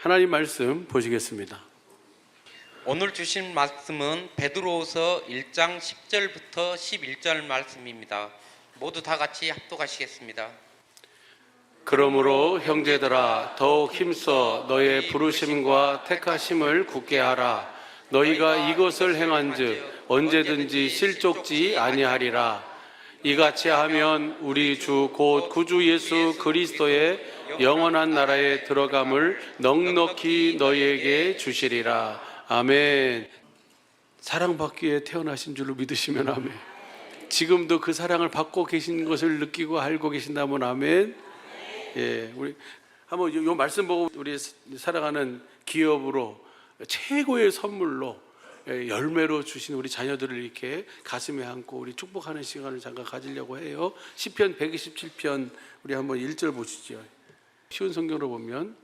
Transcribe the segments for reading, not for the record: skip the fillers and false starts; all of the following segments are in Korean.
하나님 말씀 보시겠습니다. 오늘 주신 말씀은 베드로후서 1장 10절부터 11절 말씀입니다. 모두 다 같이 합독하시겠습니다. 그러므로 형제들아 더욱 힘써 너의 부르심과 택하심을 굳게 하라. 너희가 이것을 행한즉 언제든지 실족지 아니하리라. 이같이 하면 우리 주 곧 구주 예수 그리스도의 영원한 나라에 들어감을 넉넉히 너희에게 주시리라. 아멘. 사랑받기 위해 태어나신 줄로 믿으시면 아멘. 지금도 그 사랑을 받고 계신 것을 느끼고 알고 계신다면 아멘. 예, 우리 한번 요 말씀 보고 우리 사랑하는 기업으로 최고의 선물로 열매로 주신 우리 자녀들을 이렇게 가슴에 안고 우리 축복하는 시간을 잠깐 가지려고 해요. 시편 127편 우리 한번 1절 보시죠. 쉬운 성경으로 보면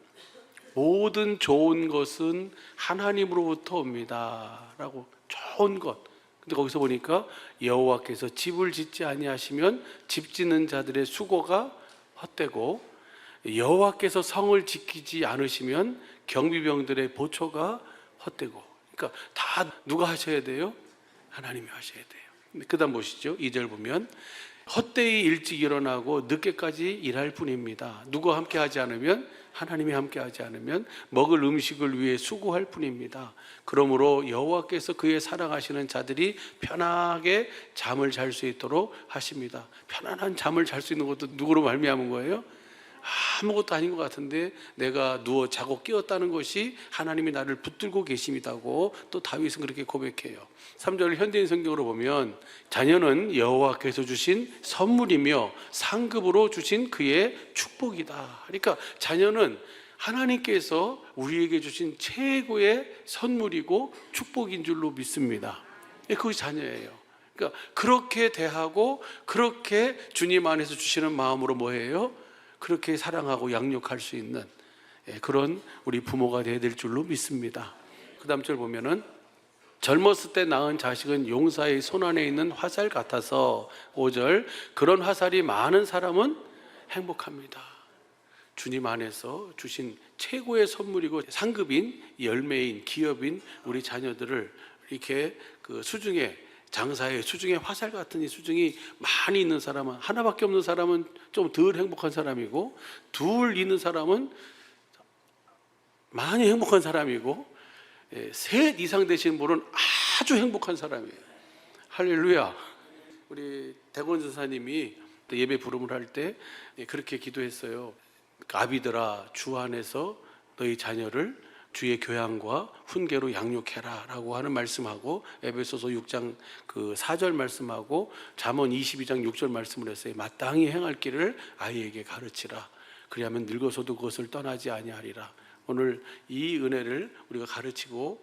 모든 좋은 것은 하나님으로부터 옵니다 라고. 좋은 것. 근데 거기서 보니까 여호와께서 집을 짓지 아니하시면 집 짓는 자들의 수고가 헛되고 여호와께서 성을 지키지 않으시면 경비병들의 보초가 헛되고. 그러니까 다 누가 하셔야 돼요? 하나님이 하셔야 돼요. 그 다음 보시죠. 2절 보면 헛되이 일찍 일어나고 늦게까지 일할 뿐입니다. 누가 함께 하지 않으면, 하나님이 함께 하지 않으면 먹을 음식을 위해 수고할 뿐입니다. 그러므로 여호와께서 그의 사랑하시는 자들이 편하게 잠을 잘 수 있도록 하십니다. 편안한 잠을 잘 수 있는 것도 누구로 말미암은 거예요? 아무것도 아닌 것 같은데 내가 누워 자고 깨었다는 것이 하나님이 나를 붙들고 계심이다고 또 다윗은 그렇게 고백해요. 3절 현대인 성경으로 보면 자녀는 여호와께서 주신 선물이며 상급으로 주신 그의 축복이다. 그러니까 자녀는 하나님께서 우리에게 주신 최고의 선물이고 축복인 줄로 믿습니다. 그것이 자녀예요. 그러니까 그렇게 대하고 그렇게 주님 안에서 주시는 마음으로 뭐예요? 그렇게 사랑하고 양육할 수 있는 그런 우리 부모가 되어야 될 줄로 믿습니다. 그 다음 절 보면은 젊었을 때 낳은 자식은 용사의 손안에 있는 화살 같아서 5절 그런 화살이 많은 사람은 행복합니다. 주님 안에서 주신 최고의 선물이고 상급인 열매인 기업인 우리 자녀들을 이렇게 그 수중에 장사의 수중에 화살 같은 이 수중이 많이 있는 사람은, 하나밖에 없는 사람은 좀 덜 행복한 사람이고 둘 있는 사람은 많이 행복한 사람이고 셋 이상 되신 분은 아주 행복한 사람이에요. 할렐루야. 우리 대권 전사님이 예배 부름을 할 때 그렇게 기도했어요. 아비들아 주 안에서 너희 자녀를 주의 교양과 훈계로 양육해라 라고 하는 말씀하고 에베소서 6장 그 4절 말씀하고 잠언 22장 6절 말씀을 했어요. 마땅히 행할 길을 아이에게 가르치라. 그리하면 늙어서도 그것을 떠나지 아니하리라. 오늘 이 은혜를 우리가 가르치고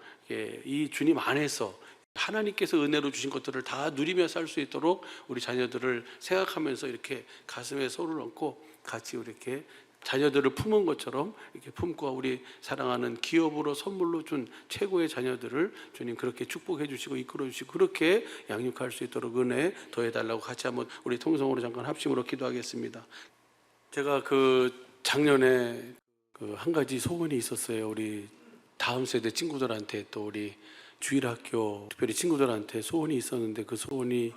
이 주님 안에서 하나님께서 은혜로 주신 것들을 다 누리며 살 수 있도록 우리 자녀들을 생각하면서 이렇게 가슴에 손을 얹고 같이 이렇게 자녀들을 품은 것처럼 이렇게 품고 우리 사랑하는 기업으로 선물로 준 최고의 자녀들을 주님 그렇게 축복해 주시고 이끌어 주시고 그렇게 양육할 수 있도록 은혜 더해달라고 같이 한번 우리 통성으로 잠깐 합심으로 기도하겠습니다. 제가 그 작년에 그 한 가지 소원이 있었어요. 우리 다음 세대 친구들한테 또 우리 주일학교 특별히 친구들한테 소원이 있었는데 그 소원이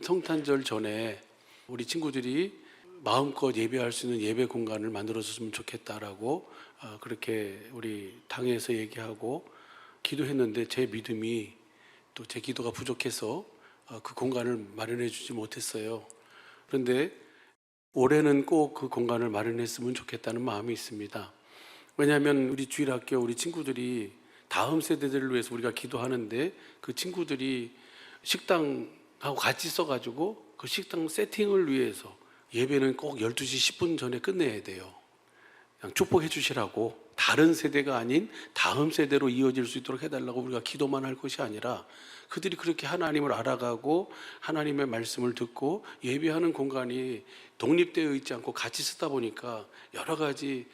성탄절 전에 우리 친구들이 마음껏 예배할 수 있는 예배 공간을 만들어줬으면 좋겠다라고 그렇게 우리 당에서 얘기하고 기도했는데 제 믿음이 또 제 기도가 부족해서 그 공간을 마련해 주지 못했어요. 그런데 올해는 꼭 그 공간을 마련했으면 좋겠다는 마음이 있습니다. 왜냐하면 우리 주일학교 우리 친구들이 다음 세대들을 위해서 우리가 기도하는데 그 친구들이 식당하고 같이 써가지고 그 식당 세팅을 위해서 예배는 꼭 12시 10분 전에 끝내야 돼요. 그냥 축복해 주시라고 다른 세대가 아닌 다음 세대로 이어질 수 있도록 해달라고 우리가 기도만 할 것이 아니라 그들이 그렇게 하나님을 알아가고 하나님의 말씀을 듣고 예배하는 공간이 독립되어 있지 않고 같이 쓰다 보니까 여러 가지.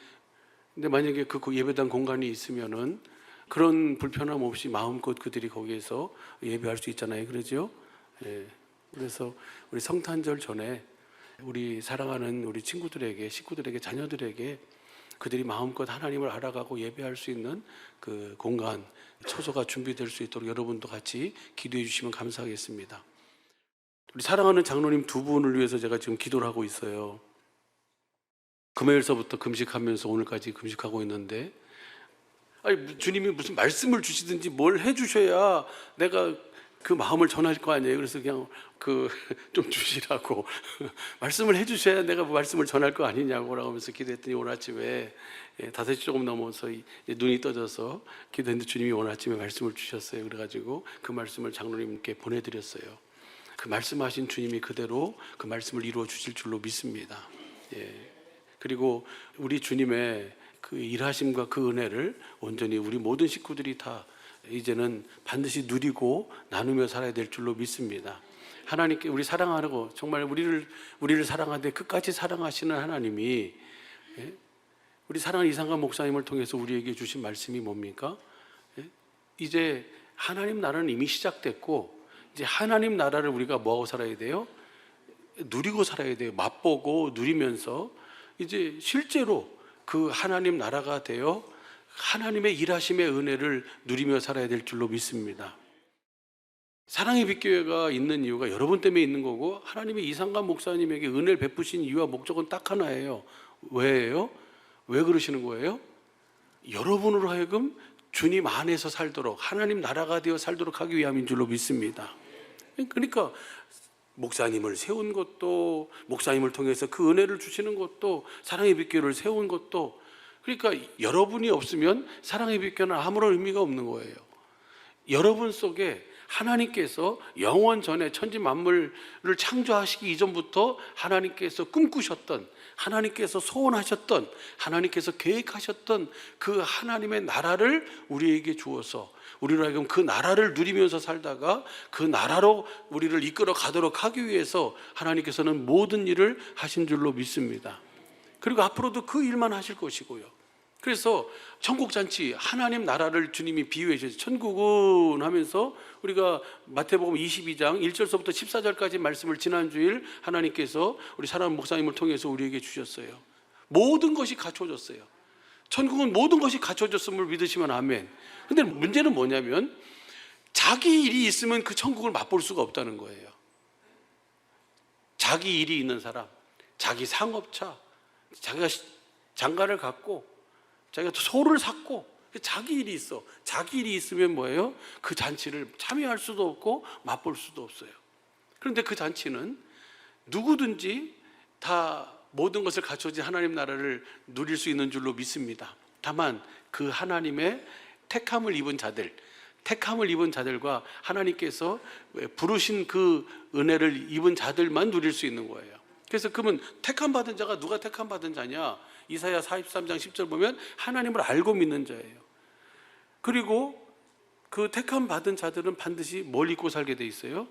근데 만약에 그 예배당 공간이 있으면은 그런 불편함 없이 마음껏 그들이 거기에서 예배할 수 있잖아요. 그러죠? 예. 그래서 우리 성탄절 전에 우리 사랑하는 우리 친구들에게, 식구들에게, 자녀들에게 그들이 마음껏 하나님을 알아가고 예배할 수 있는 그 공간, 처소가 준비될 수 있도록 여러분도 같이 기도해 주시면 감사하겠습니다. 우리 사랑하는 장로님 두 분을 위해서 제가 지금 기도를 하고 있어요. 금요일서부터 금식하면서 오늘까지 금식하고 있는데, 아니, 주님이 무슨 말씀을 주시든지 뭘 해주셔야 내가 그 마음을 전할 거 아니에요. 그래서 그냥 좀 주시라고 말씀을 해주셔야 내가 말씀을 전할 거 아니냐고 라고 하면서 기도했더니 오늘 아침에 5시 조금 넘어서 눈이 떠져서 기도했는데 주님이 오늘 아침에 말씀을 주셨어요. 그래가지고 그 말씀을 장로님께 보내드렸어요. 그 말씀하신 주님이 그대로 그 말씀을 이루어 주실 줄로 믿습니다. 그리고 우리 주님의 그 일하심과 그 은혜를 온전히 우리 모든 식구들이 다 이제는 반드시 누리고 나누며 살아야 될 줄로 믿습니다. 하나님께 우리 사랑하고 정말 우리를 사랑하는데 끝까지 사랑하시는 하나님이, 우리 사랑하는 이상관 목사님을 통해서 우리에게 주신 말씀이 뭡니까? 이제 하나님 나라는 이미 시작됐고 이제 하나님 나라를 우리가 뭐하고 살아야 돼요? 누리고 살아야 돼요. 맛보고 누리면서 이제 실제로 그 하나님 나라가 되어 하나님의 일하심의 은혜를 누리며 살아야 될 줄로 믿습니다. 사랑의 빛교회가 있는 이유가 여러분 때문에 있는 거고, 하나님의 이상관 목사님에게 은혜를 베푸신 이유와 목적은 딱 하나예요. 왜예요? 왜 그러시는 거예요? 여러분으로 하여금 주님 안에서 살도록, 하나님 나라가 되어 살도록 하기 위함인 줄로 믿습니다. 그러니까 목사님을 세운 것도, 목사님을 통해서 그 은혜를 주시는 것도, 사랑의 빛교회를 세운 것도, 그러니까 여러분이 없으면 사랑의 빛교회는 아무런 의미가 없는 거예요. 여러분 속에 하나님께서 영원 전에 천지 만물을 창조하시기 이전부터 하나님께서 꿈꾸셨던, 하나님께서 소원하셨던, 하나님께서 계획하셨던 그 하나님의 나라를 우리에게 주어서 우리로 하여금 그 나라를 누리면서 살다가 그 나라로 우리를 이끌어 가도록 하기 위해서 하나님께서는 모든 일을 하신 줄로 믿습니다. 그리고 앞으로도 그 일만 하실 것이고요. 그래서 천국잔치, 하나님 나라를 주님이 비유해 주셨어요. 천국은 하면서 우리가 마태복음 22장 1절서부터 14절까지 말씀을 지난주일 하나님께서 우리 사랑하는 목사님을 통해서 우리에게 주셨어요. 모든 것이 갖춰졌어요. 천국은 모든 것이 갖춰졌음을 믿으시면 아멘. 근데 문제는 뭐냐면 자기 일이 있으면 그 천국을 맛볼 수가 없다는 거예요. 자기 일이 있는 사람, 자기 상업차, 자기가 장가를 갔고 자기가 또 소를 샀고 자기 일이 있어. 자기 일이 있으면 뭐예요? 그 잔치를 참여할 수도 없고 맛볼 수도 없어요. 그런데 그 잔치는 누구든지 다 모든 것을 갖춰진 하나님 나라를 누릴 수 있는 줄로 믿습니다. 다만 그 하나님의 택함을 입은 자들과 하나님께서 부르신 그 은혜를 입은 자들만 누릴 수 있는 거예요. 그래서 그러면 택함 받은 자가 누가 택함 받은 자냐? 이사야 43장 10절 보면 하나님을 알고 믿는 자예요. 그리고 그 택함 받은 자들은 반드시 뭘 입고 살게 돼 있어요?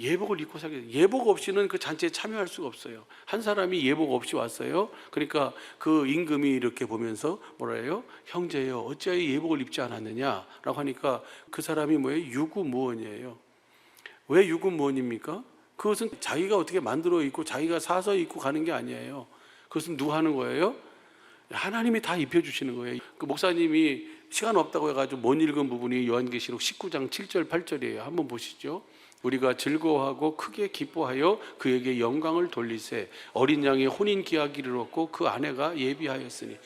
예복을 입고 살게 돼요. 예복 없이는 그 잔치에 참여할 수가 없어요. 한 사람이 예복 없이 왔어요. 그러니까 그 임금이 이렇게 보면서 뭐라 해요? 형제여 어찌하여 예복을 입지 않았느냐라고 하니까 그 사람이 뭐예요? 유구무원이에요. 왜 유구무원입니까? 그것은 자기가 어떻게 만들어 입고 자기가 사서 입고 가는 게 아니에요. 그것은 누가 하는 거예요? 하나님이 다 입혀주시는 거예요. 그 목사님이 시간 없다고 해가지고 못 읽은 부분이 요한계시록 19장 7절 8절이에요. 한번 보시죠. 우리가 즐거워하고 크게 기뻐하여 그에게 영광을 돌리세 어린 양의 혼인 기하기를 얻고 그 아내가 예비하였으니.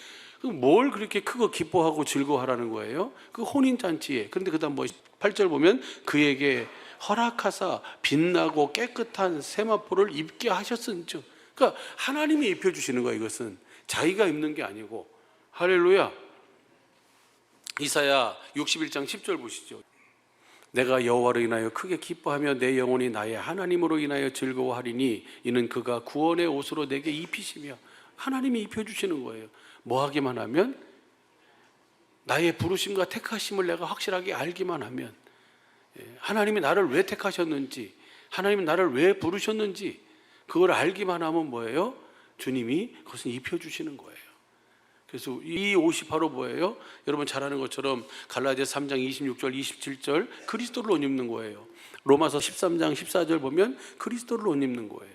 뭘 그렇게 크고 기뻐하고 즐거워하라는 거예요? 그 혼인잔치에. 그런데 그 다음 8절 보면 그에게 허락하사 빛나고 깨끗한 세마포를 입게 하셨은즉. 그러니까 하나님이 입혀주시는 거예요. 이것은 자기가 입는 게 아니고. 할렐루야. 이사야 61장 10절 보시죠. 내가 여호와로 인하여 크게 기뻐하며 내 영혼이 나의 하나님으로 인하여 즐거워하리니 이는 그가 구원의 옷으로 내게 입히시며. 하나님이 입혀주시는 거예요. 뭐 하기만 하면, 나의 부르심과 택하심을 내가 확실하게 알기만 하면, 하나님이 나를 왜 택하셨는지, 하나님이 나를 왜 부르셨는지 그걸 알기만 하면 뭐예요? 주님이 그것을 입혀주시는 거예요. 그래서 이 옷이 바로 뭐예요? 여러분 잘 아는 것처럼 갈라디아 3장 26절 27절 그리스도를 옷 입는 거예요. 로마서 13장 14절 보면 그리스도를 옷 입는 거예요.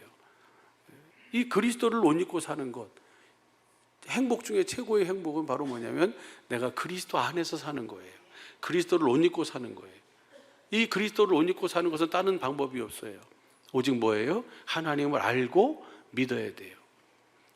이 그리스도를 옷 입고 사는 것, 행복 중에 최고의 행복은 바로 뭐냐면 내가 그리스도 안에서 사는 거예요. 그리스도를 옷 입고 사는 거예요. 이 그리스도를 옷 입고 사는 것은 다른 방법이 없어요. 오직 뭐예요? 하나님을 알고 믿어야 돼요.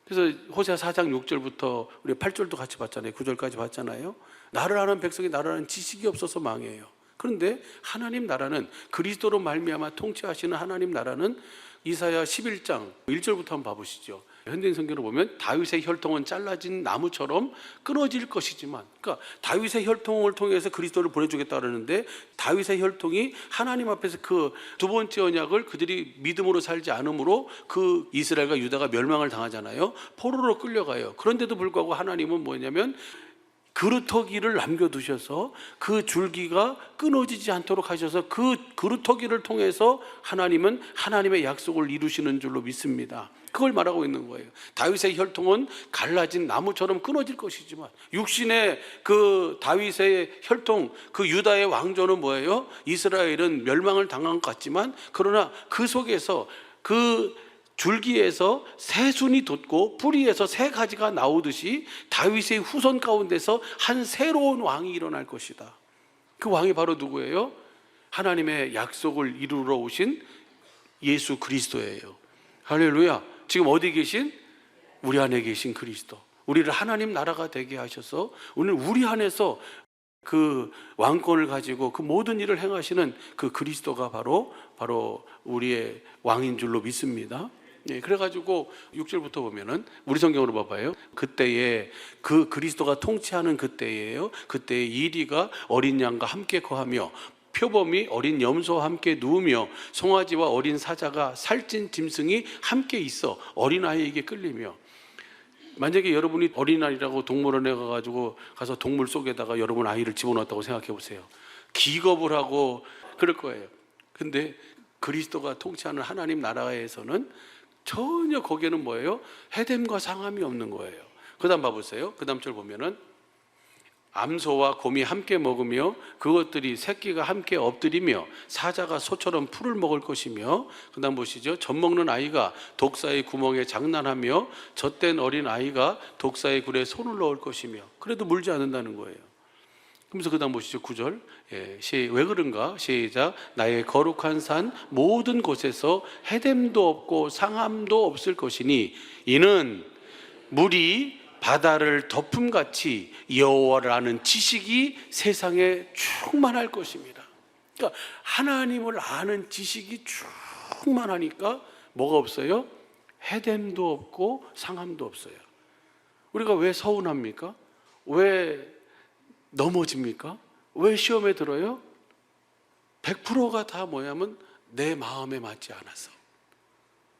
그래서 호세아 4장 6절부터 우리 8절도 같이 봤잖아요. 9절까지 봤잖아요. 나를 아는 백성이 나를 아는 지식이 없어서 망해요. 그런데 하나님 나라는 그리스도로 말미암아 통치하시는 하나님 나라는 이사야 11장 1절부터 한번 봐보시죠. 현대인 성경을 보면 다윗의 혈통은 잘라진 나무처럼 끊어질 것이지만, 그러니까 다윗의 혈통을 통해서 그리스도를 보내주겠다 그러는데 다윗의 혈통이 하나님 앞에서 그 두 번째 언약을 그들이 믿음으로 살지 않으므로 그 이스라엘과 유다가 멸망을 당하잖아요. 포로로 끌려가요. 그런데도 불구하고 하나님은 뭐냐면 그루터기를 남겨두셔서 그 줄기가 끊어지지 않도록 하셔서 그 그루터기를 통해서 하나님은 하나님의 약속을 이루시는 줄로 믿습니다. 그걸 말하고 있는 거예요. 다윗의 혈통은 갈라진 나무처럼 끊어질 것이지만 육신의 그 다윗의 혈통, 그 유다의 왕조는 뭐예요? 이스라엘은 멸망을 당한 것 같지만 그러나 그 속에서 그 줄기에서 새순이 돋고 뿌리에서 새 가지가 나오듯이 다윗의 후손 가운데서 한 새로운 왕이 일어날 것이다. 그 왕이 바로 누구예요? 하나님의 약속을 이루러 오신 예수 그리스도예요. 할렐루야. 지금 어디 계신? 우리 안에 계신 그리스도. 우리를 하나님 나라가 되게 하셔서 오늘 우리 안에서 그 왕권을 가지고 그 모든 일을 행하시는 그 그리스도가 바로 우리의 왕인 줄로 믿습니다. 예, 그래가지고 6절부터 보면은 우리 성경으로 봐봐요. 그때에 그 그리스도가 통치하는 그때예요. 그때에 이리가 어린 양과 함께 거하며 표범이 어린 염소와 함께 누우며 송아지와 어린 사자가 살찐 짐승이 함께 있어 어린아이에게 끌리며. 만약에 여러분이 어린아이라고 동물원에 가서 동물 속에다가 여러분 아이를 집어넣었다고 생각해 보세요. 기겁을 하고 그럴 거예요. 근데 그리스도가 통치하는 하나님 나라에서는 전혀 거기에는 뭐예요? 해됨과 상함이 없는 거예요. 그 다음 봐보세요. 그 다음 절 보면은 암소와 곰이 함께 먹으며 그것들이 새끼가 함께 엎드리며 사자가 소처럼 풀을 먹을 것이며, 그 다음 보시죠. 젖 먹는 아이가 독사의 구멍에 장난하며 젖된 어린 아이가 독사의 굴에 손을 넣을 것이며. 그래도 물지 않는다는 거예요. 그러면서 그 다음 보시죠. 9절. 왜 그런가? 시작. 나의 거룩한 산 모든 곳에서 해됨도 없고 상함도 없을 것이니 이는 물이 바다를 덮음같이 여호와를 아는 지식이 세상에 충만할 것입니다. 그러니까 하나님을 아는 지식이 충만하니까 뭐가 없어요? 해됨도 없고 상함도 없어요. 우리가 왜 서운합니까? 왜 넘어집니까? 왜 시험에 들어요? 100%가 다 뭐냐면 내 마음에 맞지 않아서.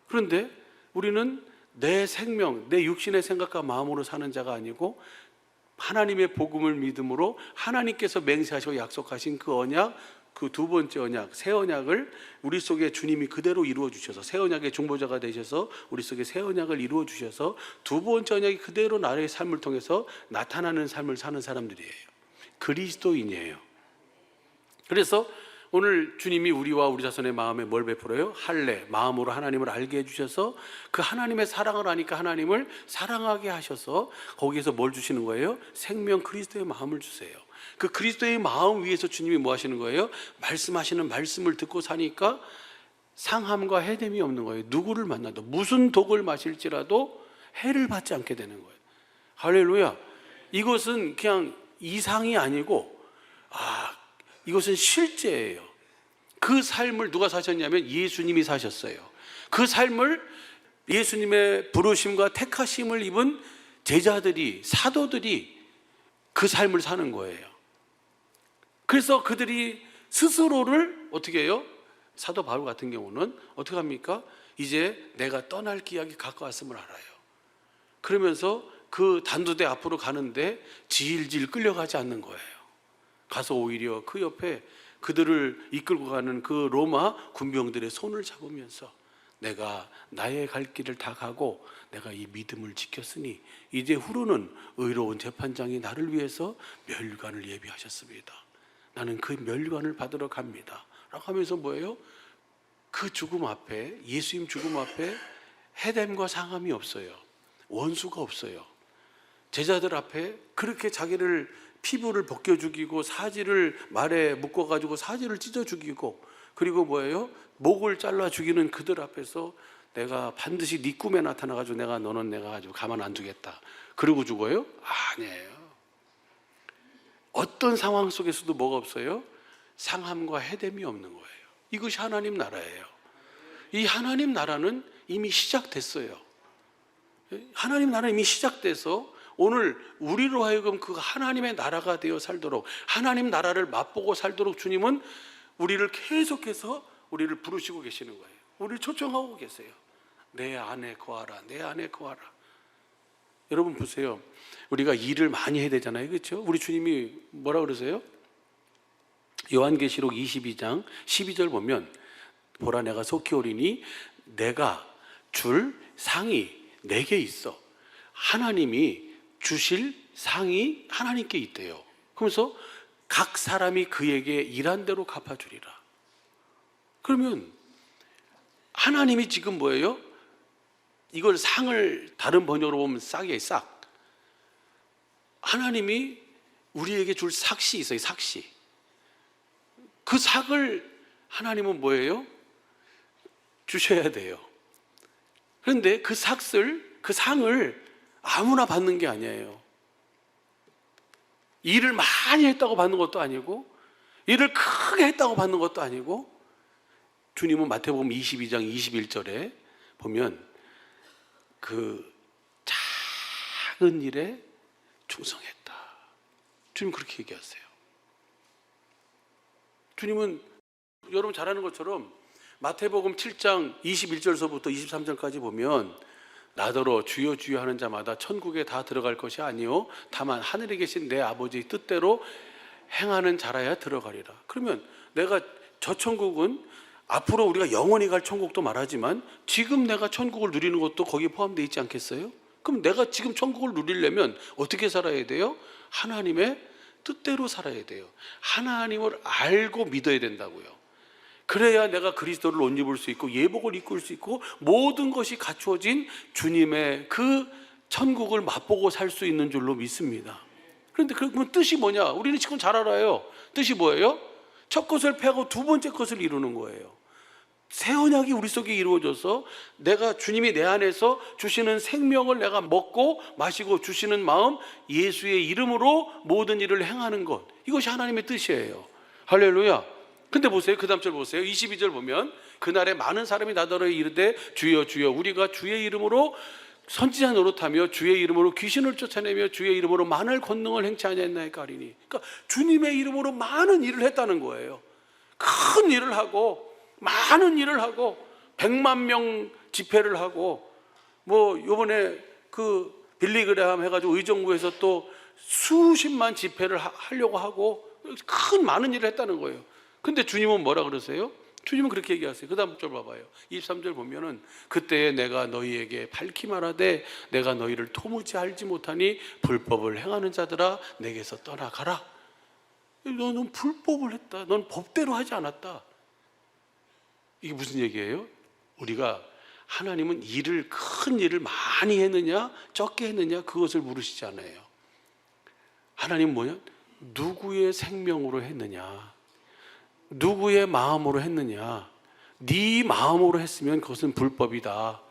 그런데 우리는 내 생명, 내 육신의 생각과 마음으로 사는 자가 아니고 하나님의 복음을 믿음으로 하나님께서 맹세하시고 약속하신 그 언약, 그 두 번째 언약, 새 언약을 우리 속에 주님이 그대로 이루어 주셔서 새 언약의 중보자가 되셔서 우리 속에 새 언약을 이루어 주셔서 두 번째 언약이 그대로 나의 삶을 통해서 나타나는 삶을 사는 사람들이에요. 그리스도인이에요. 그래서 오늘 주님이 우리와 우리 자손의 마음에 뭘 베풀어요? 할례, 마음으로 하나님을 알게 해주셔서 그 하나님의 사랑을 아니까 하나님을 사랑하게 하셔서 거기에서 뭘 주시는 거예요? 생명 그리스도의 마음을 주세요. 그 그리스도의 마음 위에서 주님이 뭐 하시는 거예요? 말씀하시는 말씀을 듣고 사니까 상함과 해됨이 없는 거예요. 누구를 만나도 무슨 독을 마실지라도 해를 받지 않게 되는 거예요. 할렐루야. 이것은 그냥 이상이 아니고 이것은 실제예요. 그 삶을 누가 사셨냐면 예수님이 사셨어요. 그 삶을 예수님의 부르심과 택하심을 입은 제자들이, 사도들이 그 삶을 사는 거예요. 그래서 그들이 스스로를 어떻게 해요? 사도 바울 같은 경우는 어떻게 합니까? 이제 내가 떠날 기약이 가까웠음을 알아요. 그러면서 그 단두대 앞으로 가는데 질질 끌려가지 않는 거예요. 가서 오히려 그 옆에 그들을 이끌고 가는 그 로마 군병들의 손을 잡으면서 내가 나의 갈 길을 다 가고 내가 이 믿음을 지켰으니 이제 후로는 의로운 재판장이 나를 위해서 멸관을 예비하셨습니다. 나는 그 멸관을 받으러 갑니다. 라고 하면서 뭐예요? 그 죽음 앞에, 예수님 죽음 앞에 해됨과 상함이 없어요. 원수가 없어요. 제자들 앞에 그렇게 자기를 피부를 벗겨 죽이고 사지를 말에 묶어 가지고 사지를 찢어 죽이고, 그리고 뭐예요? 목을 잘라 죽이는 그들 앞에서 내가 반드시 네 꿈에 나타나 가지고 너는 내가 아주 가만 안 두겠다 그러고 죽어요? 아니에요. 어떤 상황 속에서도 뭐가 없어요? 상함과 해됨이 없는 거예요. 이것이 하나님 나라예요. 이 하나님 나라는 이미 시작됐어요. 하나님 나라는 이미 시작돼서 오늘 우리로 하여금 그 하나님의 나라가 되어 살도록, 하나님 나라를 맛보고 살도록 주님은 우리를 계속해서 우리를 부르시고 계시는 거예요. 우리를 초청하고 계세요. 내 안에 거하라, 내 안에 거하라. 여러분 보세요. 우리가 일을 많이 해야 되잖아요. 그렇죠? 우리 주님이 뭐라 그러세요? 요한계시록 22장 12절 보면, 보라 내가 속히 오리니 내가 줄 상이 내게 있어. 하나님이 주실 상이 하나님께 있대요. 그러면서 각 사람이 그에게 일한 대로 갚아주리라. 그러면 하나님이 지금 뭐예요? 이걸 상을 다른 번역으로 보면 싹이에요. 싹. 하나님이 우리에게 줄 삭시 있어요. 삭시. 그 삭을 하나님은 뭐예요? 주셔야 돼요. 그런데 그 상을 아무나 받는 게 아니에요. 일을 많이 했다고 받는 것도 아니고, 일을 크게 했다고 받는 것도 아니고, 주님은 마태복음 22장 21절에 보면 그 작은 일에 충성했다. 주님 그렇게 얘기하세요. 주님은 여러분 잘 아는 것처럼 마태복음 7장 21절서부터 23절까지 보면, 나더러 주여 주여 하는 자마다 천국에 다 들어갈 것이 아니요 다만 하늘에 계신 내 아버지의 뜻대로 행하는 자라야 들어가리라. 그러면 내가 저 천국은 앞으로 우리가 영원히 갈 천국도 말하지만 지금 내가 천국을 누리는 것도 거기에 포함되어 있지 않겠어요? 그럼 내가 지금 천국을 누리려면 어떻게 살아야 돼요? 하나님의 뜻대로 살아야 돼요. 하나님을 알고 믿어야 된다고요. 그래야 내가 그리스도를 옷 입을 수 있고 예복을 입을 수 있고 모든 것이 갖추어진 주님의 그 천국을 맛보고 살 수 있는 줄로 믿습니다. 그런데 그 뜻이 뭐냐? 우리는 지금 잘 알아요. 뜻이 뭐예요? 첫 것을 패고 두 번째 것을 이루는 거예요. 새 언약이 우리 속에 이루어져서 내가 주님이 내 안에서 주시는 생명을 내가 먹고 마시고 주시는 마음, 예수의 이름으로 모든 일을 행하는 것, 이것이 하나님의 뜻이에요. 할렐루야. 근데 보세요. 그 다음 절 보세요. 22절 보면, 그날에 많은 사람이 나더러 이르되 주여 주여 우리가 주의 이름으로 선지자 노릇하며 주의 이름으로 귀신을 쫓아내며 주의 이름으로 많은 권능을 행치 아니했나이까 하리니. 그러니까 주님의 이름으로 많은 일을 했다는 거예요. 큰 일을 하고 많은 일을 하고 100만 명 집회를 하고, 뭐 요번에 그 빌리그레함 해가지고 의정부에서 또 수십만 집회를 하려고 하고 큰 많은 일을 했다는 거예요. 근데 주님은 뭐라 그러세요? 주님은 그렇게 얘기하세요. 그 다음 절 봐봐요. 23절 보면은, 그때에 내가 너희에게 밝히 말하되 내가 너희를 토무지 알지 못하니 불법을 행하는 자들아 내게서 떠나가라. 너는 불법을 했다. 넌 법대로 하지 않았다. 이게 무슨 얘기예요? 우리가 하나님은 큰 일을 많이 했느냐 적게 했느냐 그것을 물으시지 않아요. 하나님은 뭐냐? 누구의 생명으로 했느냐, 누구의 마음으로 했느냐. 네 마음으로 했으면 그것은 불법이다.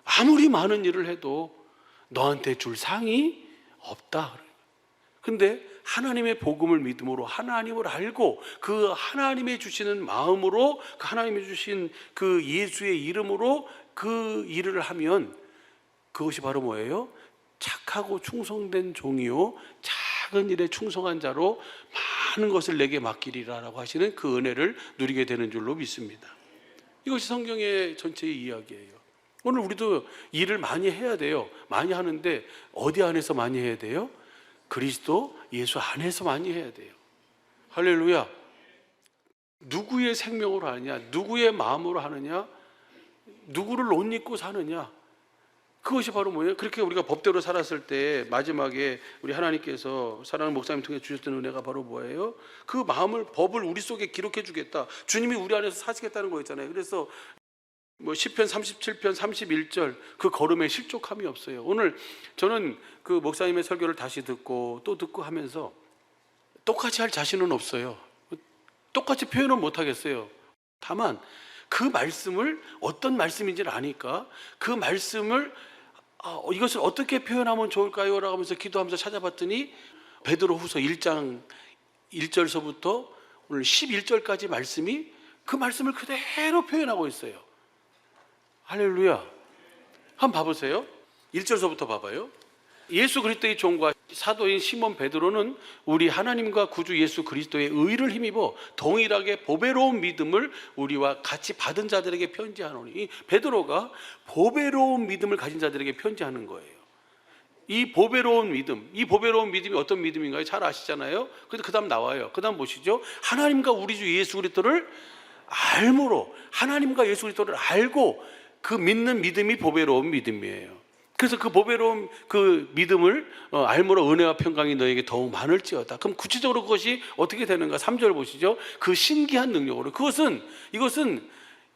아무리 많은 일을 해도 너한테 줄 상이 없다. 근데 하나님의 복음을 믿음으로 하나님을 알고 그 하나님의 주시는 마음으로 그 하나님이 주신 그 예수의 이름으로 그 일을 하면 그것이 바로 뭐예요? 착하고 충성된 종이요 작은 일에 충성한 자로 많은 것을 내게 맡기리라라고 하시는 그 은혜를 누리게 되는 줄로 믿습니다. 이것이 성경의 전체의 이야기예요. 오늘 우리도 일을 많이 해야 돼요. 많이 하는데 어디 안에서 많이 해야 돼요? 그리스도 예수 안에서 많이 해야 돼요. 할렐루야. 누구의 생명으로 하느냐, 누구의 마음으로 하느냐, 누구를 옷 입고 사느냐, 그것이 바로 뭐예요? 그렇게 우리가 법대로 살았을 때 마지막에 우리 하나님께서 사랑하는 목사님 통해 주셨던 은혜가 바로 뭐예요? 그 마음을, 법을 우리 속에 기록해 주겠다. 주님이 우리 안에서 사시겠다는 거였잖아요. 그래서 뭐 시편 37편 31절 그 걸음에 실족함이 없어요. 오늘 저는 그 목사님의 설교를 다시 듣고 또 듣고 하면서 똑같이 할 자신은 없어요. 똑같이 표현은 못 하겠어요. 다만 그 말씀을 어떤 말씀인지를 아니까 그 말씀을 이것을 어떻게 표현하면 좋을까요? 라고 하면서 기도하면서 찾아봤더니 베드로후서 1장 1절서부터 오늘 11절까지 말씀이 그 말씀을 그대로 표현하고 있어요. 할렐루야. 한번 봐보세요. 1절서부터 봐봐요. 예수 그리스도의 종과 사도인 시몬 베드로는 우리 하나님과 구주 예수 그리스도의 의를 힘입어 동일하게 보배로운 믿음을 우리와 같이 받은 자들에게 편지하노니, 이 베드로가 보배로운 믿음을 가진 자들에게 편지하는 거예요. 이 보배로운 믿음이 어떤 믿음인가요? 잘 아시잖아요. 근데 그 다음 나와요. 그 다음 보시죠. 하나님과 우리 주 예수 그리스도를 알므로, 하나님과 예수 그리스도를 알고 그 믿는 믿음이 보배로운 믿음이에요. 그래서 그 보배로운 그 믿음을 알므로 은혜와 평강이 너에게 더욱 많을지어다. 그럼 구체적으로 그것이 어떻게 되는가? 3절 보시죠. 그 신기한 능력으로. 이것은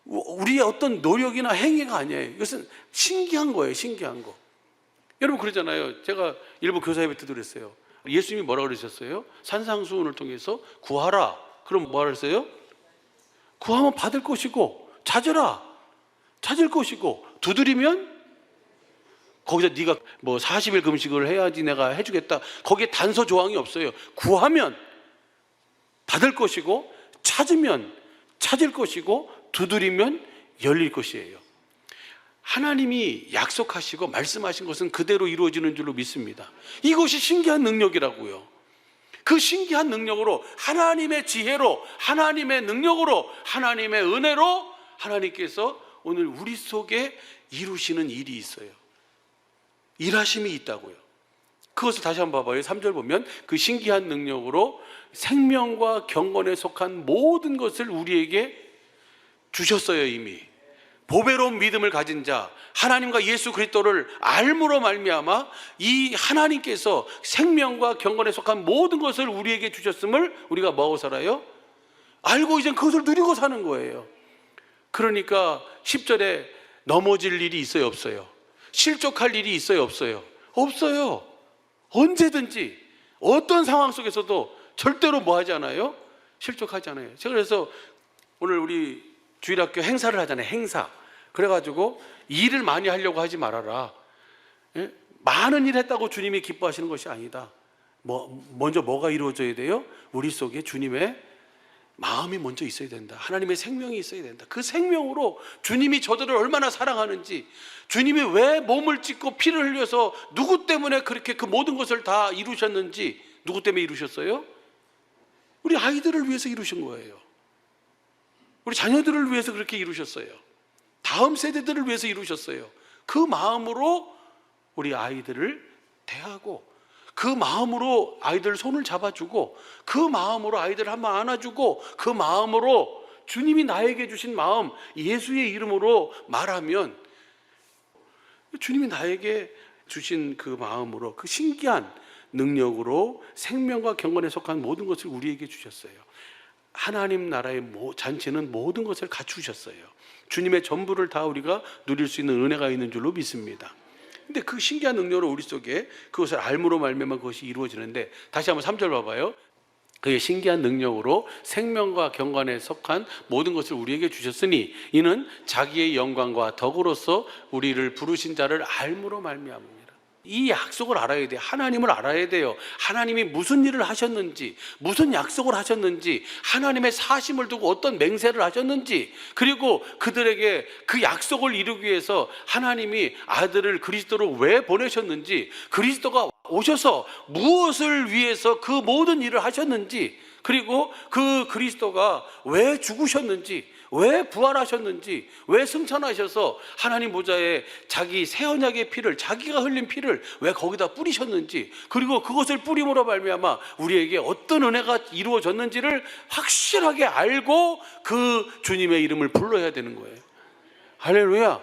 우리의 어떤 노력이나 행위가 아니에요. 이것은 신기한 거예요. 신기한 거. 여러분 그러잖아요. 제가 일부 교사 예배 때도 그랬어요. 예수님이 뭐라고 그러셨어요? 산상수훈을 통해서 구하라. 그럼 뭐라 그랬어요? 구하면 받을 것이고, 찾을 것이고, 두드리면, 거기서 네가 뭐 40일 금식을 해야지 내가 해주겠다, 거기에 단서 조항이 없어요. 구하면 받을 것이고, 찾으면 찾을 것이고, 두드리면 열릴 것이에요. 하나님이 약속하시고 말씀하신 것은 그대로 이루어지는 줄로 믿습니다. 이것이 신기한 능력이라고요. 그 신기한 능력으로, 하나님의 지혜로, 하나님의 능력으로, 하나님의 은혜로 하나님께서 오늘 우리 속에 이루시는 일이 있어요. 일하심이 있다고요. 그것을 다시 한번 봐봐요. 3절 보면 그 신기한 능력으로 생명과 경건에 속한 모든 것을 우리에게 주셨어요. 이미 보배로운 믿음을 가진 자, 하나님과 예수 그리스도를 알므로 말미암아 이 하나님께서 생명과 경건에 속한 모든 것을 우리에게 주셨음을 우리가 뭐하고 살아요? 알고 이제 그것을 누리고 사는 거예요. 그러니까 10절에 넘어질 일이 있어요? 없어요? 실족할 일이 있어요? 없어요? 없어요. 언제든지 어떤 상황 속에서도 절대로 뭐 하지 않아요? 실족하지 않아요. 제가 그래서 오늘 우리 주일학교 행사를 하잖아요. 행사. 그래가지고 일을 많이 하려고 하지 말아라. 예? 많은 일 했다고 주님이 기뻐하시는 것이 아니다. 먼저 뭐가 이루어져야 돼요? 우리 속에 주님의 마음이 먼저 있어야 된다. 하나님의 생명이 있어야 된다. 그 생명으로 주님이 저들을 얼마나 사랑하는지, 주님이 왜 몸을 찢고 피를 흘려서 누구 때문에 그렇게 그 모든 것을 다 이루셨는지, 누구 때문에 이루셨어요? 우리 아이들을 위해서 이루신 거예요. 우리 자녀들을 위해서 그렇게 이루셨어요. 다음 세대들을 위해서 이루셨어요. 그 마음으로 우리 아이들을 대하고, 그 마음으로 아이들 손을 잡아주고, 그 마음으로 아이들 한번 안아주고, 그 마음으로 주님이 나에게 주신 마음, 예수의 이름으로 말하면, 주님이 나에게 주신 그 마음으로, 그 신기한 능력으로 생명과 경건에 속한 모든 것을 우리에게 주셨어요. 하나님 나라의 잔치는 모든 것을 갖추셨어요. 주님의 전부를 다 우리가 누릴 수 있는 은혜가 있는 줄로 믿습니다. 근데 그 신기한 능력으로 우리 속에 그것을 알므로 말미암아 그것이 이루어지는데, 다시 한번 3절 봐봐요. 그의 신기한 능력으로 생명과 경건에 속한 모든 것을 우리에게 주셨으니 이는 자기의 영광과 덕으로서 우리를 부르신 자를 알므로 말미암습니다. 이 약속을 알아야 돼요. 하나님을 알아야 돼요. 하나님이 무슨 일을 하셨는지, 무슨 약속을 하셨는지, 하나님의 사심을 두고 어떤 맹세를 하셨는지, 그리고 그들에게 그 약속을 이루기 위해서 하나님이 아들을 그리스도로 왜 보내셨는지, 그리스도가 오셔서 무엇을 위해서 그 모든 일을 하셨는지, 그리고 그 그리스도가 왜 죽으셨는지, 왜 부활하셨는지, 왜 승천하셔서 하나님 보좌에 자기 새 언약의 피를, 자기가 흘린 피를 왜 거기다 뿌리셨는지, 그리고 그것을 뿌림으로 말미암아 우리에게 어떤 은혜가 이루어졌는지를 확실하게 알고 그 주님의 이름을 불러야 되는 거예요. 할렐루야.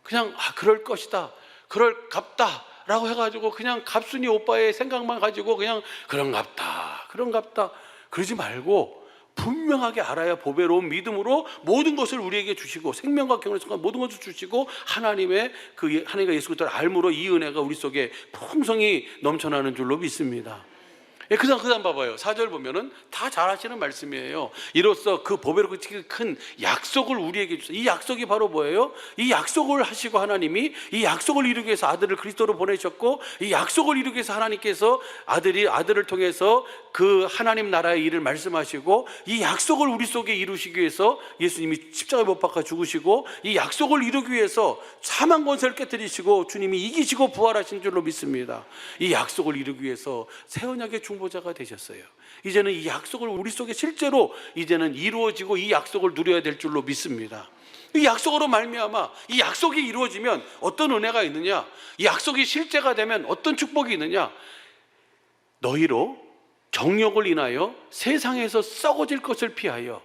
그냥 그럴 것이다, 그럴갑다 라고 해가지고 그냥 갑순이 오빠의 생각만 가지고 그냥 그런갑다 그러지 말고 분명하게 알아야 보배로운 믿음으로 모든 것을 우리에게 주시고 생명과 경건에 속한 모든 것을 주시고 하나님의 그 하나님과 예수 그리스도를 알므로 이 은혜가 우리 속에 풍성히 넘쳐나는 줄로 믿습니다. 예, 그 다음 봐봐요. 4절 보면은 다 잘 하시는 말씀이에요. 이로써 그 보배롭고 큰 약속을 우리에게 주셔서, 이 약속이 바로 뭐예요? 이 약속을 하시고 하나님이 이 약속을 이루기 위해서 아들을 그리스도로 보내셨고, 이 약속을 이루기 위해서 하나님께서 아들을 통해서 그 하나님 나라의 일을 말씀하시고, 이 약속을 우리 속에 이루시기 위해서 예수님이 십자가에 못 박아 죽으시고, 이 약속을 이루기 위해서 사망 권세를 깨뜨리시고 주님이 이기시고 부활하신 줄로 믿습니다. 이 약속을 이루기 위해서 새 언약의 중보자가 되셨어요. 이제는 이 약속을 우리 속에 실제로 이제는 이루어지고 이 약속을 누려야 될 줄로 믿습니다. 이 약속으로 말미암아 이 약속이 이루어지면 어떤 은혜가 있느냐, 이 약속이 실제가 되면 어떤 축복이 있느냐, 너희로 정욕을 인하여 세상에서 썩어질 것을 피하여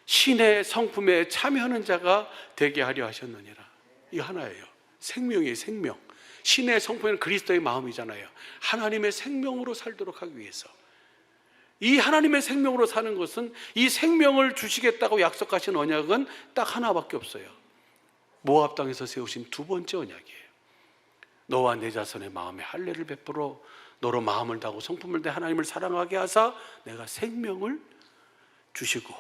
신의 성품에 참여하는 자가 되게 하려 하셨느니라. 이거 하나예요. 생명이에요. 생명. 신의 성품은 그리스도의 마음이잖아요. 하나님의 생명으로 살도록 하기 위해서. 이 하나님의 생명으로 사는 것은, 이 생명을 주시겠다고 약속하신 언약은 딱 하나밖에 없어요. 모압 땅에서 세우신 두 번째 언약이에요. 너와 내 자손의 마음에 할례를 베풀어 너로 마음을 다하고 성품을 다해 하나님을 사랑하게 하사 내가 생명을 주시고,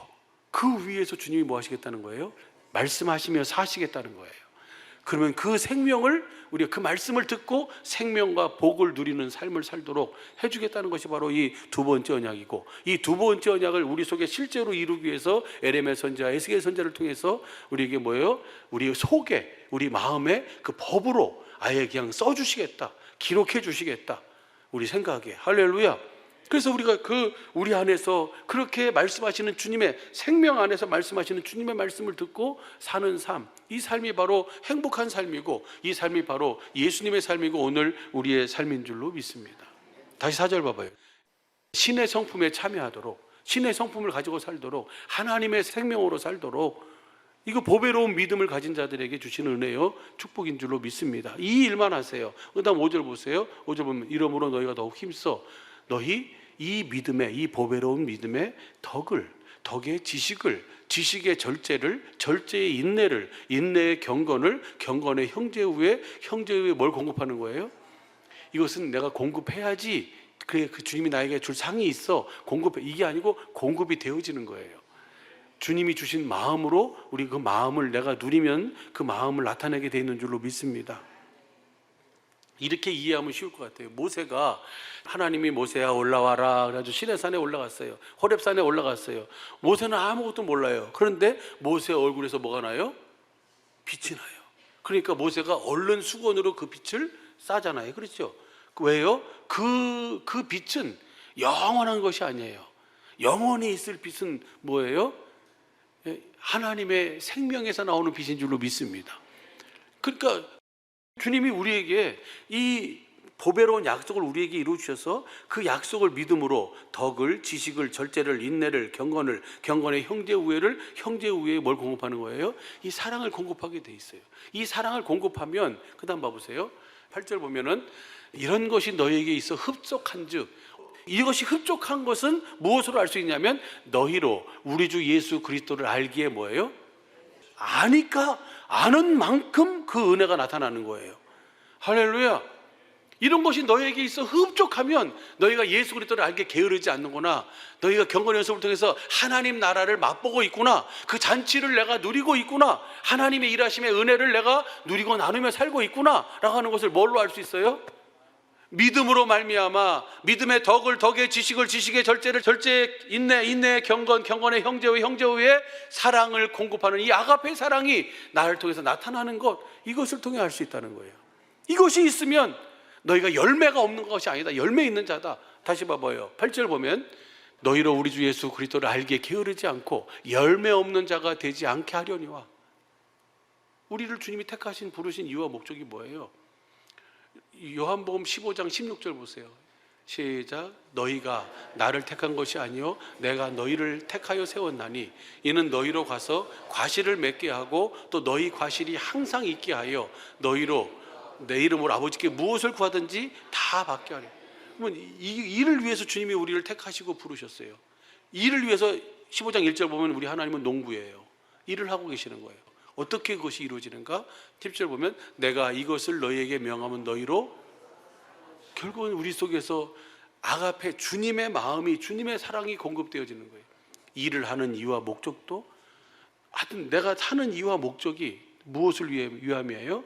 그 위에서 주님이 뭐 하시겠다는 거예요? 말씀하시며 사시겠다는 거예요. 그러면 그 생명을, 우리가 그 말씀을 듣고 생명과 복을 누리는 삶을 살도록 해주겠다는 것이 바로 이 두 번째 언약이고, 이 두 번째 언약을 우리 속에 실제로 이루기 위해서 에레미야 선지자, 에스겔 선지자를 통해서 우리에게 뭐예요? 우리 속에, 우리 마음에 그 법으로 아예 그냥 써주시겠다, 기록해 주시겠다, 우리 생각에. 할렐루야. 그래서 우리가 우리 안에서 그렇게 말씀하시는 주님의 생명 안에서 말씀하시는 주님의 말씀을 듣고 사는 삶, 이 삶이 바로 행복한 삶이고, 이 삶이 바로 예수님의 삶이고 오늘 우리의 삶인 줄로 믿습니다. 다시 4절 봐봐요. 신의 성품에 참여하도록, 신의 성품을 가지고 살도록, 하나님의 생명으로 살도록, 이거 보배로운 믿음을 가진 자들에게 주시는 은혜요, 축복인 줄로 믿습니다. 이 일만 하세요. 그 다음 5절 보세요. 5절 보면 이러므로 너희가 더욱 힘써 너희 이 믿음의, 이 보배로운 믿음의 덕의 지식을, 지식의 절제를, 절제의 인내를, 인내의 경건을, 경건의 형제후에, 형제후에 뭘 공급하는 거예요? 이것은 내가 공급해야지, 그래, 그 주님이 나에게 줄 상이 있어, 공급해, 이게 아니고 공급이 되어지는 거예요. 주님이 주신 마음으로 우리 그 마음을 내가 누리면 그 마음을 나타내게 되어 있는 줄로 믿습니다. 이렇게 이해하면 쉬울 것 같아요. 모세가, 하나님이 모세야 올라와라 그래가지고 시내산에 올라갔어요. 호렙산에 올라갔어요. 모세는 아무것도 몰라요. 그런데 모세 얼굴에서 뭐가 나요? 빛이 나요. 그러니까 모세가 얼른 수건으로 그 빛을 싸잖아요. 그렇죠? 왜요? 그 빛은 영원한 것이 아니에요. 영원히 있을 빛은 뭐예요? 하나님의 생명에서 나오는 빛인 줄로 믿습니다. 그러니까 주님이 우리에게 이 보배로운 약속을 우리에게 이루어 주셔서 그 약속을 믿음으로 덕을, 지식을, 절제를, 인내를, 경건을, 경건의 형제우애를, 형제우애에 뭘 공급하는 거예요? 이 사랑을 공급하게 돼 있어요. 이 사랑을 공급하면, 그 다음 봐보세요. 8절 보면은 이런 것이 너희에게 있어 흡족한즉, 이것이 흡족한 것은 무엇으로 알 수 있냐면 너희로 우리 주 예수 그리스도를 알기에 뭐예요? 아니까, 아는 만큼 그 은혜가 나타나는 거예요. 할렐루야. 이런 것이 너희에게 있어 흡족하면 너희가 예수 그리스도를 알게 게으르지 않는구나, 너희가 경건 연습을 통해서 하나님 나라를 맛보고 있구나, 그 잔치를 내가 누리고 있구나, 하나님의 일하심의 은혜를 내가 누리고 나누며 살고 있구나 라고 하는 것을 뭘로 알 수 있어요? 믿음으로 말미암아 믿음의 덕의 지식을, 지식의 절제를, 절제의 인내의 경건, 경건의 형제의 사랑을 공급하는 이 아가페의 사랑이 나를 통해서 나타나는 것, 이것을 통해 알 수 있다는 거예요. 이것이 있으면 너희가 열매가 없는 것이 아니다, 열매 있는 자다. 다시 봐봐요. 8절 보면 너희로 우리 주 예수 그리스도를 알기에 게으르지 않고 열매 없는 자가 되지 않게 하려니와. 우리를 주님이 택하신, 부르신 이유와 목적이 뭐예요? 요한복음 15장 16절 보세요. 시작. 너희가 나를 택한 것이 아니요 내가 너희를 택하여 세웠나니 이는 너희로 가서 과실을 맺게 하고 또 너희 과실이 항상 있게 하여 너희로 내 이름으로 아버지께 무엇을 구하든지 다 받게 하려. 그러면 이 일을 위해서 주님이 우리를 택하시고 부르셨어요. 이 일을 위해서 15장 1절 보면 우리 하나님은 농부예요. 일을 하고 계시는 거예요. 어떻게 그것이 이루어지는가? 10절 보면 내가 이것을 너희에게 명하면 너희로, 결국은 우리 속에서 아가페, 주님의 마음이, 주님의 사랑이 공급되어지는 거예요. 일을 하는 이유와 목적도, 하여튼 내가 사는 이유와 목적이 무엇을 위함이에요?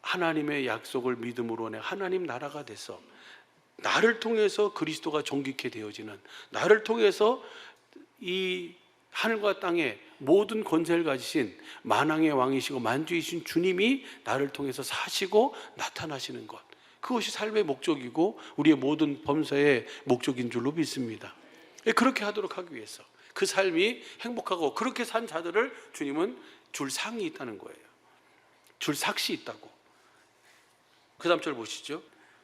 하나님의 약속을 믿음으로 내 하나님 나라가 돼서 나를 통해서 그리스도가 존귀케 되어지는, 나를 통해서 이 하늘과 땅의 모든 권세를 가지신 만왕의 왕이시고 만주이신 주님이 나를 통해서 사시고 나타나시는 것, 그것이 삶의 목적이고 우리의 모든 범사의 목적인 줄로 믿습니다. 그렇게 하도록 하기 위해서 그 삶이 행복하고 그렇게 산 자들을 주님은 줄 상이 있다는 거예요. 줄 삭시 있다고. 그 다음 절 보시죠.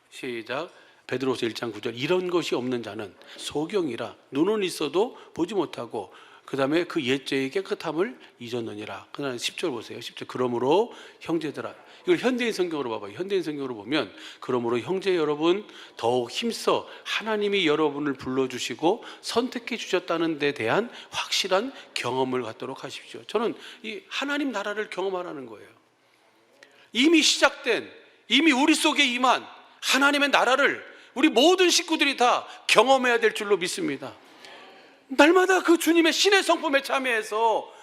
시작. 베드로서 1장 9절. 이런 것이 없는 자는 소경이라 눈은 있어도 보지 못하고 그 다음에 그 옛죄의 깨끗함을 잊었느니라. 그 다음에 10절 보세요. 10절. 그러므로 형제들아, 이걸 현대인 성경으로 봐봐요. 현대인 성경으로 보면 그러므로 형제 여러분 더욱 힘써 하나님이 여러분을 불러주시고 선택해 주셨다는 데 대한 확실한 경험을 갖도록 하십시오. 저는 이 하나님 나라를 경험하라는 거예요. 이미 시작된, 이미 우리 속에 임한 하나님의 나라를 우리 모든 식구들이 다 경험해야 될 줄로 믿습니다. 날마다 그 주님의 신의 성품에 참여해서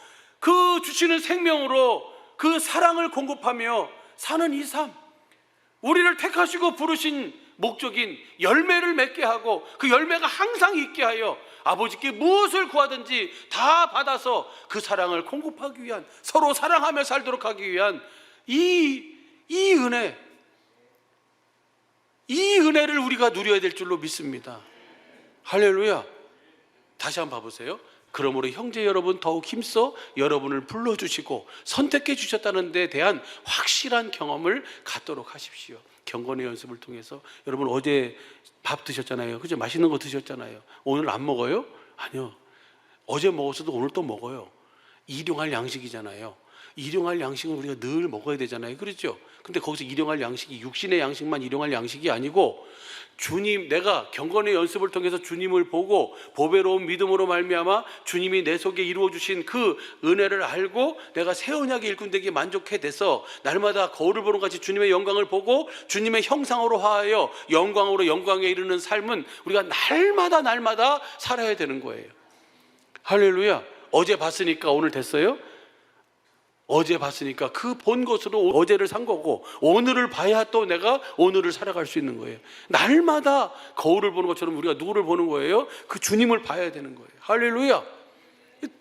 그 주시는 생명으로 그 사랑을 공급하며 사는 이 삶, 우리를 택하시고 부르신 목적인 열매를 맺게 하고 그 열매가 항상 있게 하여 아버지께 무엇을 구하든지 다 받아서 그 사랑을 공급하기 위한, 서로 사랑하며 살도록 하기 위한 이 은혜, 이 은혜를 우리가 누려야 될 줄로 믿습니다. 할렐루야. 다시 한번 봐보세요. 그러므로 형제 여러분 더욱 힘써 여러분을 불러주시고 선택해 주셨다는 데 대한 확실한 경험을 갖도록 하십시오. 경건의 연습을 통해서. 여러분 어제 밥 드셨잖아요. 그죠? 맛있는 거 드셨잖아요. 오늘 안 먹어요? 아니요. 어제 먹었어도 오늘 또 먹어요. 일용할 양식이잖아요. 일용할 양식은 우리가 늘 먹어야 되잖아요. 그렇죠? 근데 거기서 일용할 양식이 육신의 양식만 일용할 양식이 아니고 주님, 내가 경건의 연습을 통해서 주님을 보고 보배로운 믿음으로 말미암아 주님이 내 속에 이루어 주신 그 은혜를 알고 내가 새 언약의 일꾼되기에 만족해 돼서 날마다 거울을 보는 같이 주님의 영광을 보고 주님의 형상으로 화하여 영광으로 영광에 이르는 삶은 우리가 날마다 살아야 되는 거예요. 할렐루야. 어제 봤으니까 오늘 됐어요? 어제 봤으니까 그 본 것으로 어제를 산 거고 오늘을 봐야 또 내가 오늘을 살아갈 수 있는 거예요. 날마다 거울을 보는 것처럼 우리가 누구를 보는 거예요? 그 주님을 봐야 되는 거예요. 할렐루야.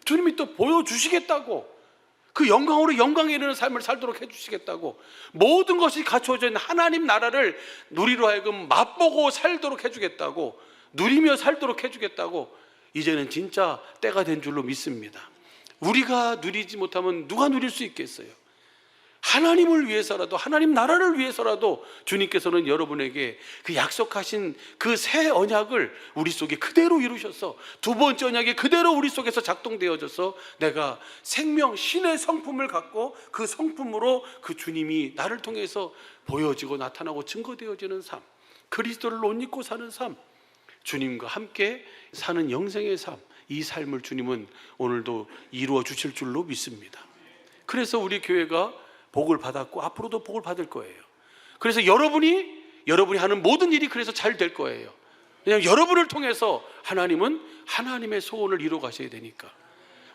주님이 또 보여주시겠다고, 그 영광으로 영광에 이르는 삶을 살도록 해주시겠다고, 모든 것이 갖추어져 있는 하나님 나라를 누리로 하여금 맛보고 살도록 해주겠다고, 누리며 살도록 해주겠다고, 이제는 진짜 때가 된 줄로 믿습니다. 우리가 누리지 못하면 누가 누릴 수 있겠어요? 하나님을 위해서라도, 하나님 나라를 위해서라도 주님께서는 여러분에게 그 약속하신 그 새 언약을 우리 속에 그대로 이루셔서 두 번째 언약이 그대로 우리 속에서 작동되어져서 내가 생명, 신의 성품을 갖고 그 성품으로 그 주님이 나를 통해서 보여지고 나타나고 증거되어지는 삶, 그리스도를 옷 입고 사는 삶, 주님과 함께 사는 영생의 삶, 이 삶을 주님은 오늘도 이루어 주실 줄로 믿습니다. 그래서 우리 교회가 복을 받았고 앞으로도 복을 받을 거예요. 그래서 여러분이 하는 모든 일이 그래서 잘 될 거예요. 왜냐하면 여러분을 통해서 하나님은 하나님의 소원을 이루어 가셔야 되니까.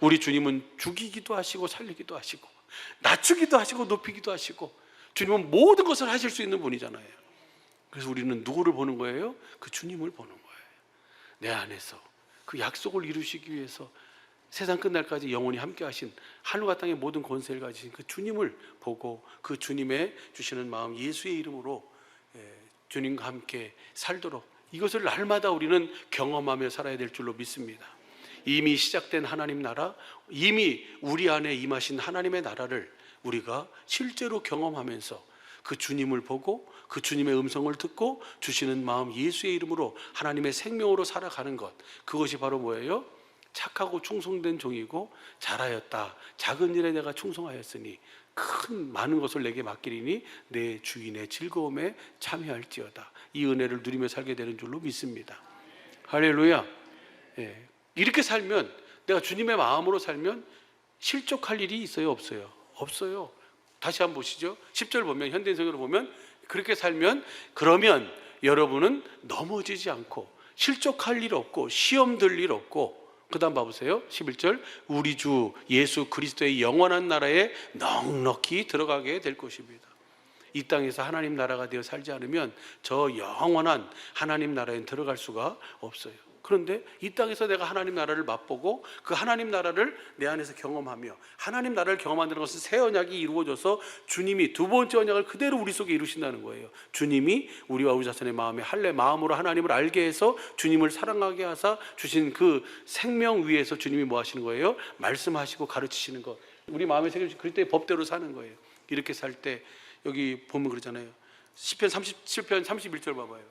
우리 주님은 죽이기도 하시고 살리기도 하시고 낮추기도 하시고 높이기도 하시고 주님은 모든 것을 하실 수 있는 분이잖아요. 그래서 우리는 누구를 보는 거예요? 그 주님을 보는 거예요. 내 안에서 그 약속을 이루시기 위해서 세상 끝날까지 영원히 함께 하신 하늘과 땅의 모든 권세를 가지신 그 주님을 보고 그 주님의 주시는 마음, 예수의 이름으로 주님과 함께 살도록, 이것을 날마다 우리는 경험하며 살아야 될 줄로 믿습니다. 이미 시작된 하나님 나라, 이미 우리 안에 임하신 하나님의 나라를 우리가 실제로 경험하면서 그 주님을 보고 그 주님의 음성을 듣고 주시는 마음, 예수의 이름으로 하나님의 생명으로 살아가는 것, 그것이 바로 뭐예요? 착하고 충성된 종이고 잘하였다, 작은 일에 내가 충성하였으니 큰 많은 것을 내게 맡기리니 내 주인의 즐거움에 참여할지어다. 이 은혜를 누리며 살게 되는 줄로 믿습니다. 할렐루야. 이렇게 살면 내가 주님의 마음으로 살면 실족할 일이 있어요, 없어요? 없어요. 다시 한번 보시죠. 10절 보면, 현대인성으로 보면, 그렇게 살면, 그러면 여러분은 넘어지지 않고 실족할 일 없고 시험 들 일 없고, 그 다음 봐보세요. 11절, 우리 주 예수 그리스도의 영원한 나라에 넉넉히 들어가게 될 것입니다. 이 땅에서 하나님 나라가 되어 살지 않으면 저 영원한 하나님 나라에 들어갈 수가 없어요. 그런데 이 땅에서 내가 하나님 나라를 맛보고 그 하나님 나라를 내 안에서 경험하며, 하나님 나라를 경험한다는 것은 새 언약이 이루어져서 주님이 두 번째 언약을 그대로 우리 속에 이루신다는 거예요. 주님이 우리와 우리 자손의 마음에 할례 마음으로 하나님을 알게 해서 주님을 사랑하게 하사 주신 그 생명 위에서 주님이 뭐 하시는 거예요? 말씀하시고 가르치시는 것, 우리 마음에 새겨진 그리스도의 법대로 사는 거예요. 이렇게 살 때 여기 보면 그러잖아요. 시편 37편 31절 봐봐요.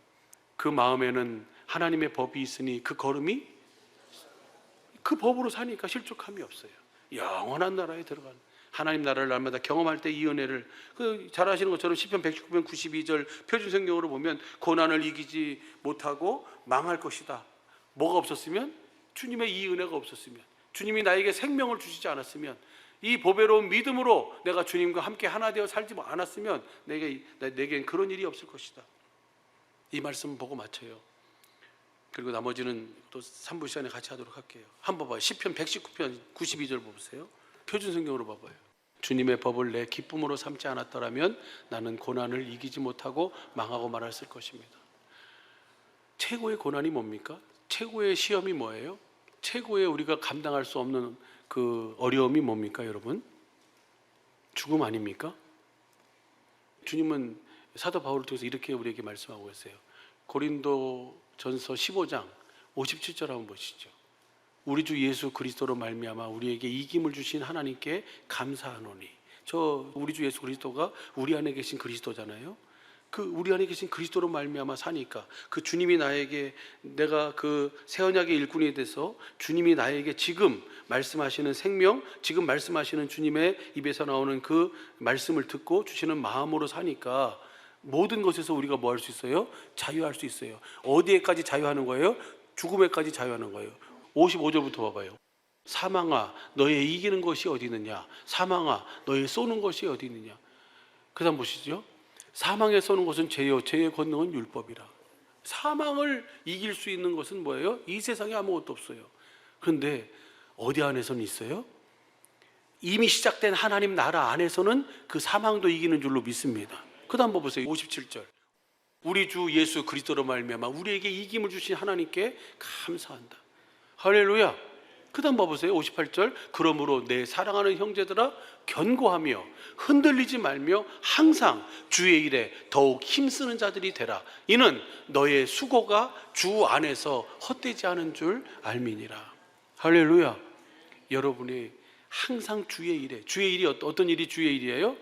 그 마음에는 하나님의 법이 있으니 그 걸음이, 그 법으로 사니까 실족함이 없어요. 영원한 나라에 들어가는, 하나님 나라를 날마다 경험할 때 이 은혜를, 잘 아시는 것처럼 시편 119편 92절 표준성경으로 보면, 고난을 이기지 못하고 망할 것이다. 뭐가 없었으면? 주님의 이 은혜가 없었으면, 주님이 나에게 생명을 주시지 않았으면, 이 보배로운 믿음으로 내가 주님과 함께 하나 되어 살지 않았으면 내겐 그런 일이 없을 것이다. 이 말씀 보고 맞춰요. 그리고 나머지는 또 3부 시간에 같이 하도록 할게요. 한번 봐봐요. 시편 119편 92절 보세요. 표준성경으로 봐봐요. 주님의 법을 내 기쁨으로 삼지 않았더라면 나는 고난을 이기지 못하고 망하고 말았을 것입니다. 최고의 고난이 뭡니까? 최고의 시험이 뭐예요? 최고의 우리가 감당할 수 없는 그 어려움이 뭡니까, 여러분? 죽음 아닙니까? 주님은 사도 바울을 통해서 이렇게 우리에게 말씀하고 계세요. 고린도전서 15장 57절 한번 보시죠. 우리 주 예수 그리스도로 말미암아 우리에게 이김을 주신 하나님께 감사하노니. 저 우리 주 예수 그리스도가 우리 안에 계신 그리스도잖아요. 그 우리 안에 계신 그리스도로 말미암아 사니까, 그 주님이 나에게, 내가 그 새 언약의 일꾼이 돼서 주님이 나에게 지금 말씀하시는 생명, 지금 말씀하시는 주님의 입에서 나오는 그 말씀을 듣고 주시는 마음으로 사니까 모든 것에서 우리가 뭐 할 수 있어요? 자유할 수 있어요. 어디에까지 자유하는 거예요? 죽음에까지 자유하는 거예요. 55절부터 봐봐요. 사망아 너의 이기는 것이 어디 있느냐? 사망아 너의 쏘는 것이 어디 있느냐? 그 다음 보시죠. 사망에 쏘는 것은 죄요, 죄의 권능은 율법이라. 사망을 이길 수 있는 것은 뭐예요? 이 세상에 아무것도 없어요. 그런데 어디 안에서는 있어요? 이미 시작된 하나님 나라 안에서는 그 사망도 이기는 줄로 믿습니다. 그 다음 보세요. 57절. 우리 주 예수 그리스도로 말미암아 우리에게 이김을 주신 하나님께 감사한다. 할렐루야. 그 다음 봐보세요. 58절. 그러므로 내 사랑하는 형제들아 견고하며 흔들리지 말며 항상 주의 일에 더욱 힘쓰는 자들이 되라. 이는 너의 수고가 주 안에서 헛되지 않은 줄 알미니라. 할렐루야. 여러분이 항상 주의 일에, 주의 일이 어떤 일이 주의 일이에요?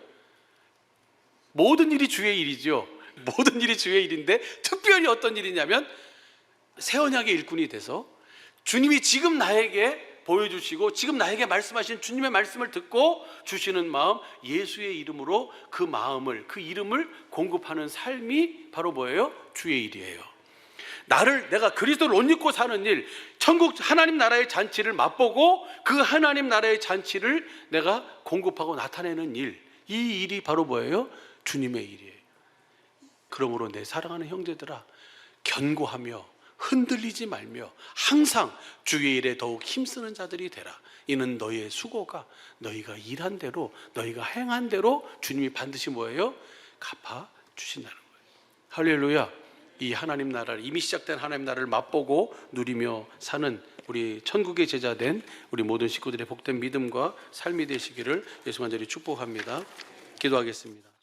모든 일이 주의 일이죠. 모든 일이 주의 일인데 특별히 어떤 일이냐면 새 언약의 일꾼이 돼서 주님이 지금 나에게 보여주시고 지금 나에게 말씀하신 주님의 말씀을 듣고 주시는 마음, 예수의 이름으로 그 마음을, 그 이름을 공급하는 삶이 바로 뭐예요? 주의 일이에요. 내가 그리스도를 옷 입고 사는 일, 천국 하나님 나라의 잔치를 맛보고 그 하나님 나라의 잔치를 내가 공급하고 나타내는 일, 이 일이 바로 뭐예요? 주님의 일이에요. 그러므로 내 사랑하는 형제들아 견고하며 흔들리지 말며 항상 주의 일에 더욱 힘쓰는 자들이 되라. 이는 너희의 수고가 너희가 일한 대로, 너희가 행한 대로 주님이 반드시 뭐예요? 갚아 주신다는 거예요. 할렐루야. 이 하나님 나라를, 이미 시작된 하나님 나라를 맛보고 누리며 사는 우리 천국의 제자된 우리 모든 식구들의 복된 믿음과 삶이 되시기를 예수 간절히 축복합니다. 기도하겠습니다.